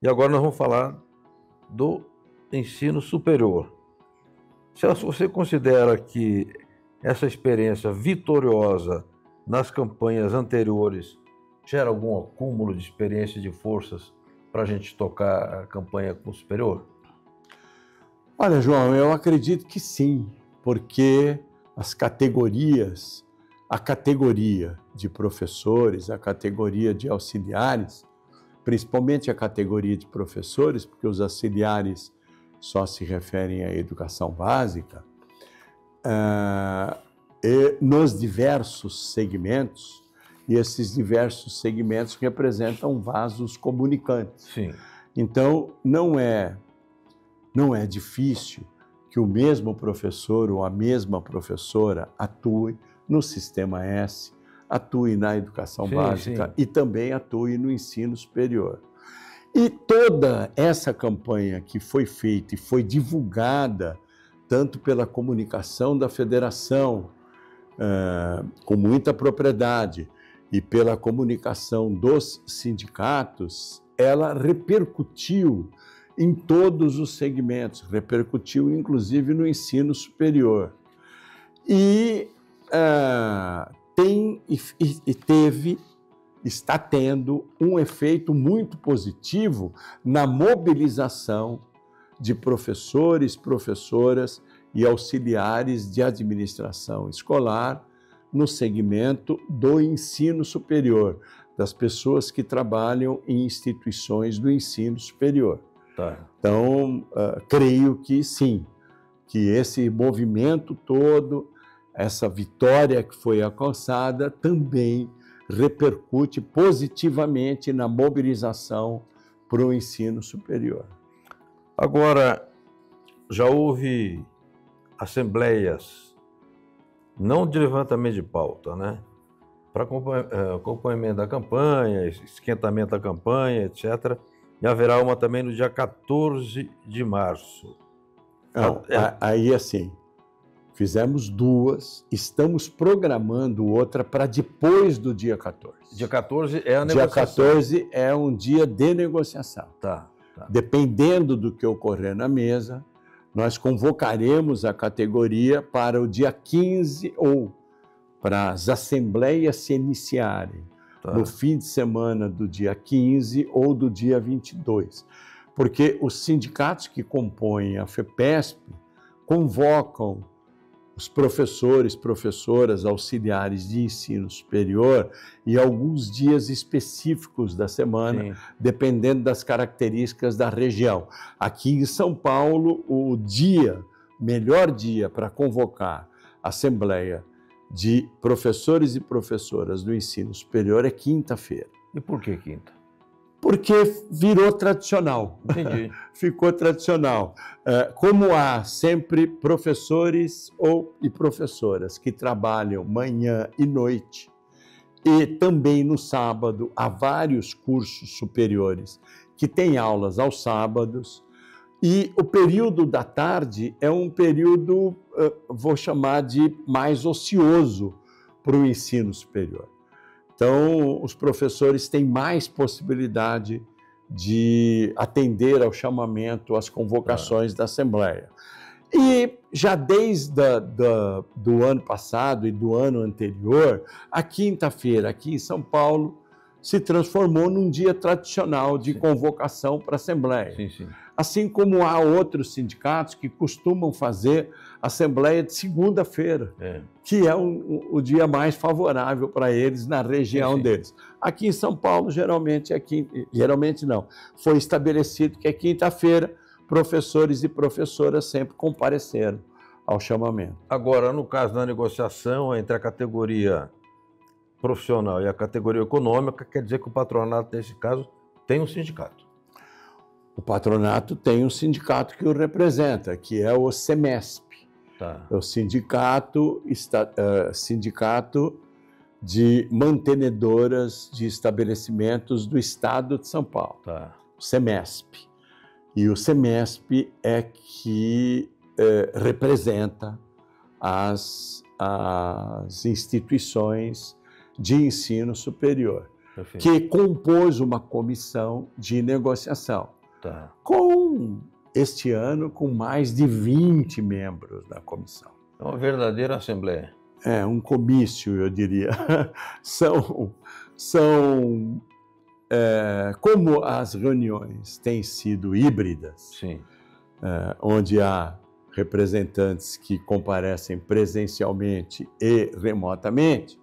E agora nós vamos falar do ensino superior. Você considera que essa experiência vitoriosa nas campanhas anteriores gera algum acúmulo de experiência e de forças para a gente tocar a campanha com o superior? Olha, João, eu acredito que sim, porque as categorias, a categoria de professores, a categoria de auxiliares, principalmente a categoria de professores, porque os auxiliares só se referem à educação básica, nos diversos segmentos, e esses diversos segmentos representam vasos comunicantes. Sim. Então, não é difícil que o mesmo professor ou a mesma professora atue no Sistema S, atue na educação básica e também atue no ensino superior. E toda essa campanha que foi feita e foi divulgada, tanto pela comunicação da federação, com muita propriedade, e pela comunicação dos sindicatos, ela repercutiu em todos os segmentos, repercutiu inclusive no ensino superior. E está tendo um efeito muito positivo na mobilização de professores, professoras e auxiliares de administração escolar no segmento do ensino superior, das pessoas que trabalham em instituições do ensino superior. Tá. Então, creio que sim, que esse movimento todo, essa vitória que foi alcançada, também repercute positivamente na mobilização para o ensino superior. Agora, já houve assembleias, não de levantamento de pauta, né? Para acompanhamento da campanha, esquentamento da campanha, etc. E haverá uma também no dia 14 de março. Não, aí assim, fizemos duas, estamos programando outra para depois do dia 14. Dia 14 é a negociação. Dia 14 é um dia de negociação. Tá. Dependendo do que ocorrer na mesa, nós convocaremos a categoria para o dia 15 ou para as assembleias se iniciarem no fim de semana do dia 15 ou do dia 22. Porque os sindicatos que compõem a FEPESP convocam os professores, professoras, auxiliares de ensino superior em alguns dias específicos da semana, dependendo das características da região. Aqui em São Paulo, o melhor dia para convocar a assembleia de professores e professoras do ensino superior é quinta-feira. E por que quinta? Porque virou tradicional. Entendi. Ficou tradicional. Como há sempre professores e professoras que trabalham manhã e noite, e também no sábado há vários cursos superiores que têm aulas aos sábados, e o período da tarde é um período, vou chamar de mais ocioso para o ensino superior. Então, os professores têm mais possibilidade de atender ao chamamento, às convocações da Assembleia. E já desde do ano passado e do ano anterior, a quinta-feira aqui em São Paulo se transformou num dia tradicional de convocação para a Assembleia. Sim. Assim como há outros sindicatos que costumam fazer Assembleia de segunda-feira, que é o dia mais favorável para eles na região deles. Aqui em São Paulo, geralmente não, foi estabelecido que é quinta-feira, professores e professoras sempre compareceram ao chamamento. Agora, no caso da negociação entre a categoria profissional e a categoria econômica, quer dizer que o patronato, nesse caso, tem um sindicato. O patronato tem um sindicato que o representa, que é o SEMESP. É o sindicato de mantenedoras de estabelecimentos do Estado de São Paulo, o SEMESP. E o SEMESP é que representa as instituições de ensino superior. Perfeito. que compôs uma comissão de negociação, Tá. este ano, com mais de 20 membros da comissão. É uma verdadeira assembleia. É um comício, eu diria. Como as reuniões têm sido híbridas, Sim. onde há representantes que comparecem presencialmente e remotamente,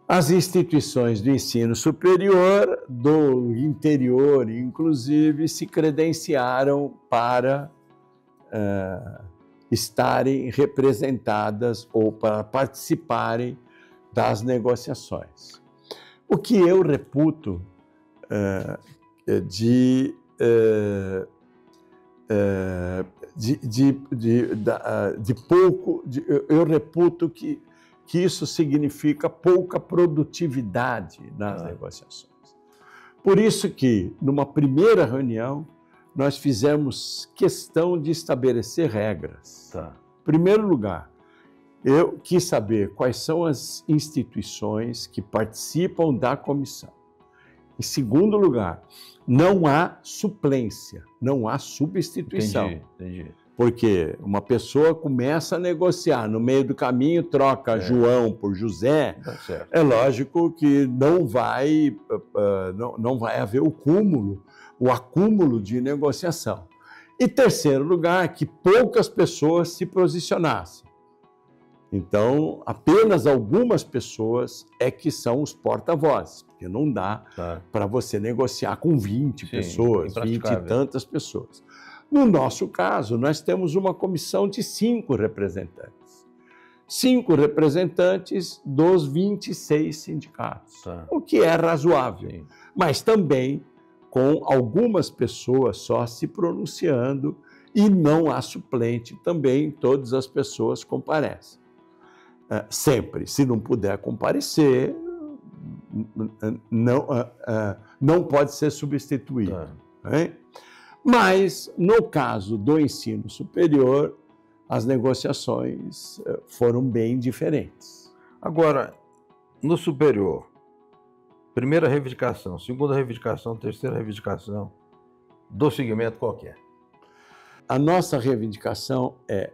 as instituições do ensino superior, do interior, inclusive, se credenciaram para estarem representadas ou para participarem das negociações. O que eu reputo eu reputo que isso significa pouca produtividade nas negociações. Por isso que, numa primeira reunião, nós fizemos questão de estabelecer regras. Tá. Em primeiro lugar, eu quis saber quais são as instituições que participam da comissão. Em segundo lugar, não há suplência, não há substituição. Entendi. Porque uma pessoa começa a negociar, no meio do caminho troca João por José, Tá certo. é lógico que não vai haver o acúmulo de negociação. E terceiro lugar, que poucas pessoas se posicionassem. Então, apenas algumas pessoas é que são os porta-vozes, porque não dá para você negociar com 20 pessoas, 20 e tantas pessoas. No nosso caso, nós temos uma comissão de 5 representantes. 5 representantes dos 26 sindicatos, o que é razoável. Sim. Mas também com algumas pessoas só se pronunciando e não há suplente também, todas as pessoas comparecem. Sempre, se não puder comparecer, não pode ser substituído. Mas, no caso do ensino superior, as negociações foram bem diferentes. Agora, no superior, primeira reivindicação, segunda reivindicação, terceira reivindicação, do segmento qualquer. A nossa reivindicação é,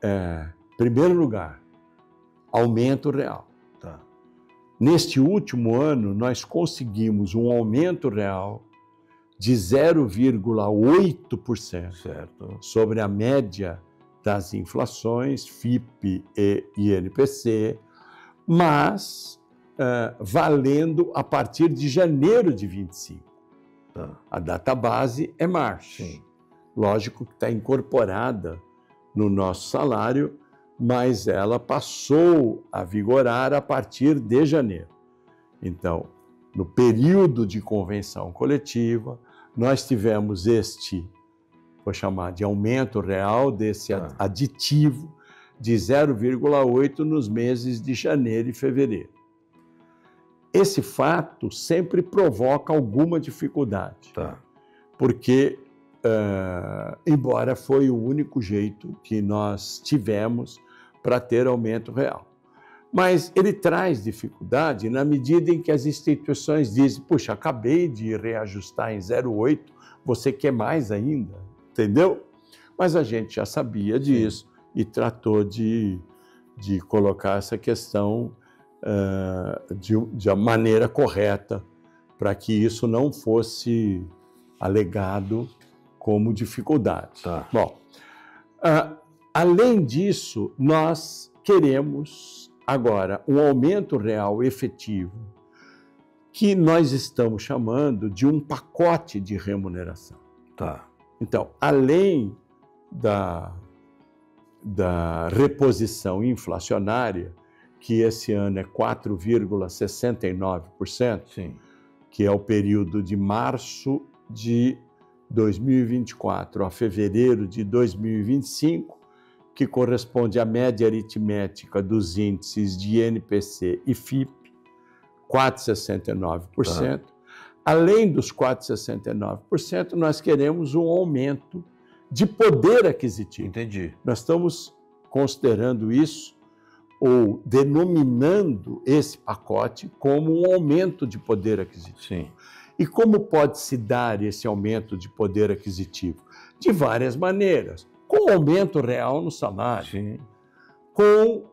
em primeiro lugar, aumento real. Tá. Neste último ano, nós conseguimos um aumento real de 0,8% sobre a média das inflações, FIPE e INPC, mas valendo a partir de janeiro de 25. Tá. A data base é março. Sim. Lógico que está incorporada no nosso salário, mas ela passou a vigorar a partir de janeiro. Então, no período de convenção coletiva, nós tivemos vou chamar de aumento real desse aditivo de 0,8 nos meses de janeiro e fevereiro. Esse fato sempre provoca alguma dificuldade, porque, embora foi o único jeito que nós tivemos para ter aumento real. Mas ele traz dificuldade na medida em que as instituições dizem, puxa, acabei de reajustar em 0,8, você quer mais ainda, entendeu? Mas a gente já sabia disso e tratou de colocar essa questão de uma maneira correta para que isso não fosse alegado como dificuldade. Tá. Bom, além disso, nós queremos agora um aumento real efetivo que nós estamos chamando de um pacote de remuneração. Tá. Então, além da reposição inflacionária, que esse ano é 4,69%, que é o período de março de 2024 a fevereiro de 2025, que corresponde à média aritmética dos índices de INPC e FIPE, 4,69%. Além dos 4,69%, nós queremos um aumento de poder aquisitivo. Entendi. Nós estamos considerando isso ou denominando esse pacote como um aumento de poder aquisitivo. Sim. E como pode se dar esse aumento de poder aquisitivo? De várias maneiras. Com aumento real no salário, Sim. com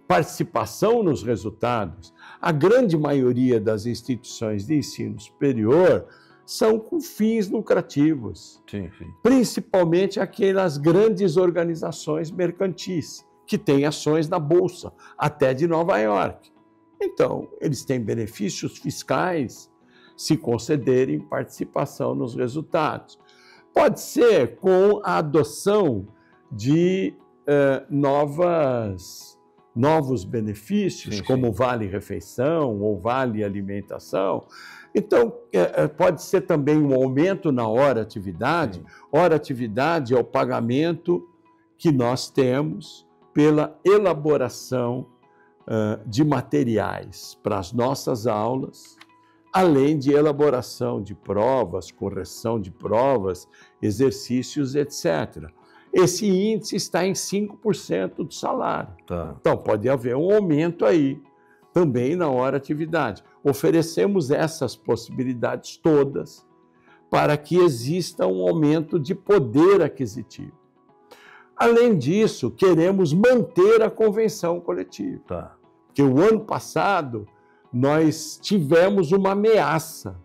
participação nos resultados. A grande maioria das instituições de ensino superior são com fins lucrativos, Sim, sim. principalmente aquelas grandes organizações mercantis, que têm ações na Bolsa, até de Nova York. Então, eles têm benefícios fiscais se concederem participação nos resultados. Pode ser com a adoção de novos benefícios, Sim, como sim. vale-refeição ou vale-alimentação. Então, pode ser também um aumento na hora-atividade. Hora-atividade é o pagamento que nós temos pela elaboração de materiais para as nossas aulas, além de elaboração de provas, correção de provas, exercícios, etc. Esse índice está em 5% do salário. Tá. Então, pode haver um aumento aí, também na hora-atividade. Oferecemos essas possibilidades todas para que exista um aumento de poder aquisitivo. Além disso, queremos manter a convenção coletiva. Tá. Porque o ano passado nós tivemos uma ameaça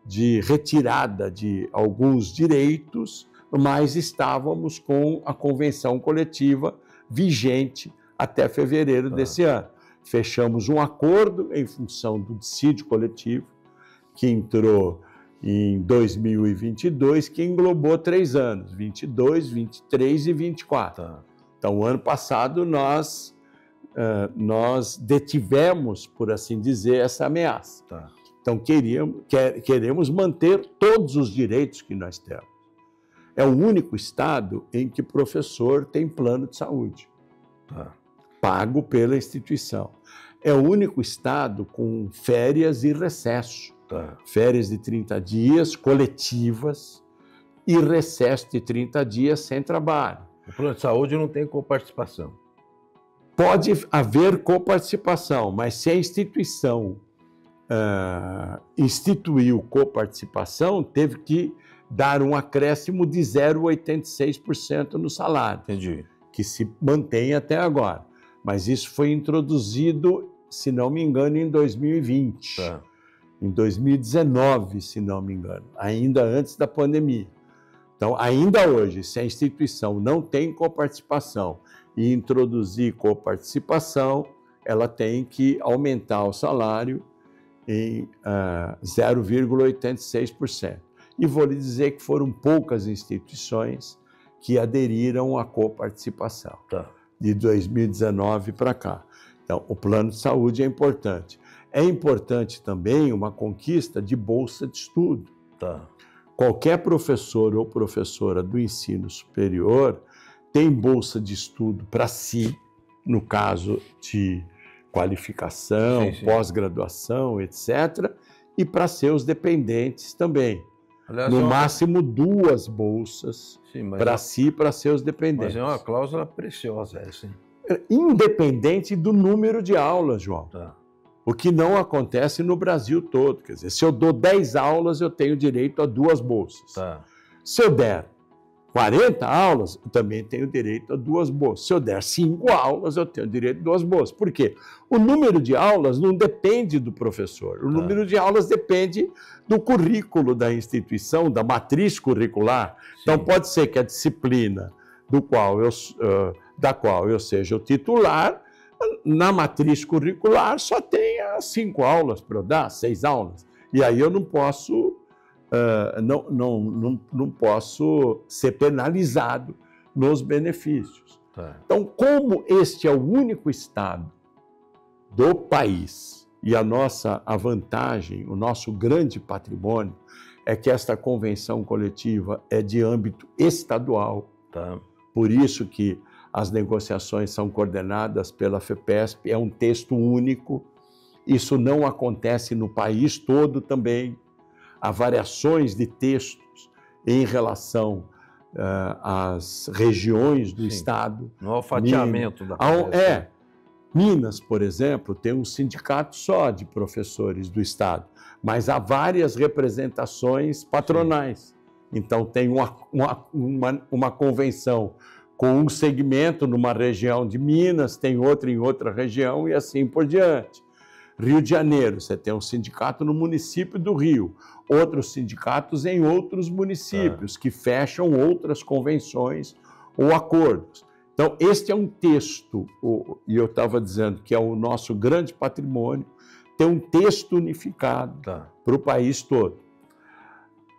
de retirada de alguns direitos, mas estávamos com a convenção coletiva vigente até fevereiro desse ano. Fechamos um acordo em função do dissídio coletivo, que entrou em 2022, que englobou 3 anos, 22, 23 e 24. Tá. Então, o ano passado, nós detivemos, por assim dizer, essa ameaça. Tá. Então, queremos manter todos os direitos que nós temos. É o único estado em que professor tem plano de saúde, Tá. pago pela instituição. É o único estado com férias e recesso. Tá. Férias de 30 dias coletivas e recesso de 30 dias sem trabalho. O plano de saúde não tem coparticipação. Pode haver coparticipação, mas se a instituição instituiu coparticipação, teve que dar um acréscimo de 0,86% no salário, Entendi. que se mantém até agora. Mas isso foi introduzido, se não me engano, em 2020. Tá. Em 2019, se não me engano, ainda antes da pandemia. Então, ainda hoje, se a instituição não tem coparticipação e introduzir coparticipação, ela tem que aumentar o salário em 0,86%. E vou lhe dizer que foram poucas instituições que aderiram à coparticipação, Tá. de 2019 para cá. Então, o plano de saúde é importante. É importante também uma conquista de bolsa de estudo. Tá. Qualquer professor ou professora do ensino superior tem bolsa de estudo para si, no caso de qualificação, Sim, sim. pós-graduação, etc., e para seus dependentes também. Aliás, No máximo 2 bolsas Sim, mas, para si e para seus mas dependentes. é uma cláusula preciosa essa, hein? Independente do número de aulas, João. Tá. O que não acontece no Brasil todo. Quer dizer, se eu dou 10 aulas, eu tenho direito a 2 bolsas. Tá. Se eu der 40 aulas, eu também tenho direito a 2 bolsas. Se eu der 5 aulas, eu tenho direito a 2 bolsas. Por quê? O número de aulas não depende do professor. O número de aulas depende do currículo da instituição, da matriz curricular. Então, pode ser que a disciplina da qual eu seja o titular, na matriz curricular só tenha 5 aulas para eu dar, 6 aulas. E aí eu não posso, não posso ser penalizado nos benefícios. Tá. Então, como este é o único estado do país e a vantagem, o nosso grande patrimônio, é que esta convenção coletiva é de âmbito estadual. Tá. Por isso que as negociações são coordenadas pela FEPESP, é um texto único. Isso não acontece no país todo também. Há variações de textos em relação às regiões do Sim. Estado. Não há o fatiamento da É, Minas, por exemplo, tem um sindicato só de professores do Estado, mas há várias representações patronais. Então, tem uma convenção com um segmento numa região de Minas, tem outra em outra região e assim por diante. Rio de Janeiro, você tem um sindicato no município do Rio, outros sindicatos em outros municípios que fecham outras convenções ou acordos. Então, este é um texto, e eu estava dizendo que é o nosso grande patrimônio, ter um texto unificado para o país todo.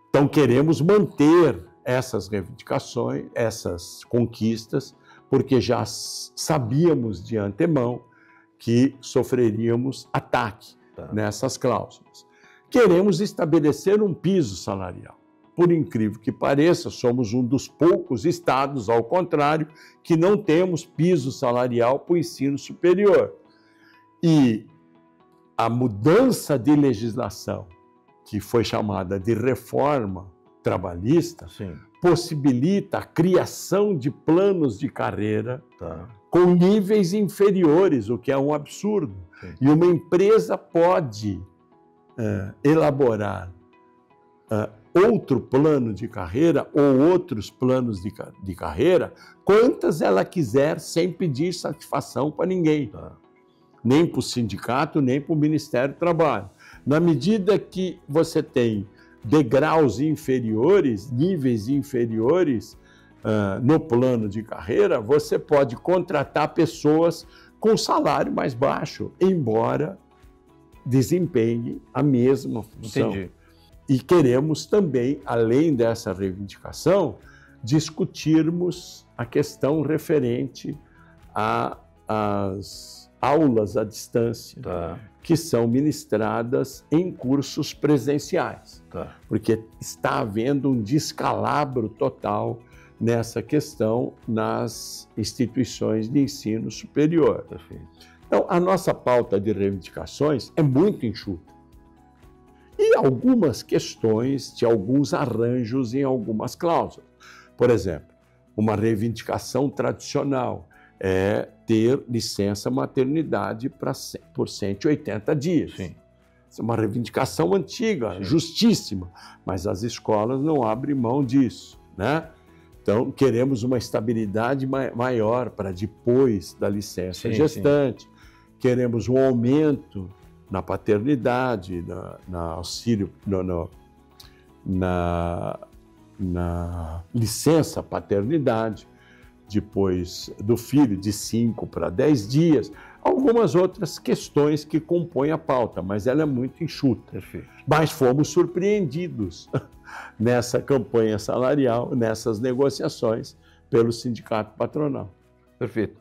Então, queremos manter essas reivindicações, essas conquistas, porque já sabíamos de antemão que sofreríamos ataque nessas cláusulas. Queremos estabelecer um piso salarial. Por incrível que pareça, somos um dos poucos estados, ao contrário, que não temos piso salarial para o ensino superior. E a mudança de legislação, que foi chamada de reforma trabalhista, possibilita a criação de planos de carreira com níveis inferiores, o que é um absurdo. E uma empresa pode elaborar outro plano de carreira ou outros planos de carreira, quantas ela quiser, sem pedir satisfação para ninguém. Nem para o sindicato, nem para o Ministério do Trabalho. Na medida que você tem degraus inferiores, níveis inferiores no plano de carreira, você pode contratar pessoas com salário mais baixo, embora desempenhem a mesma função. Entendi. E queremos também, além dessa reivindicação, discutirmos a questão referente às aulas à distância, que são ministradas em cursos presenciais, porque está havendo um descalabro total nessa questão nas instituições de ensino superior. Então, a nossa pauta de reivindicações é muito enxuta. E algumas questões de alguns arranjos em algumas cláusulas. Por exemplo, uma reivindicação tradicional é ter licença maternidade por 180 dias. Isso é uma reivindicação antiga, justíssima, mas as escolas não abrem mão disso, né? Então, queremos uma estabilidade maior para depois da licença gestante. Queremos um aumento na paternidade, na auxílio, na licença paternidade, depois do filho, de 5 para 10 dias. Algumas outras questões que compõem a pauta, mas ela é muito enxuta. Mas fomos surpreendidos nessa campanha salarial, nessas negociações, pelo sindicato patronal. Perfeito.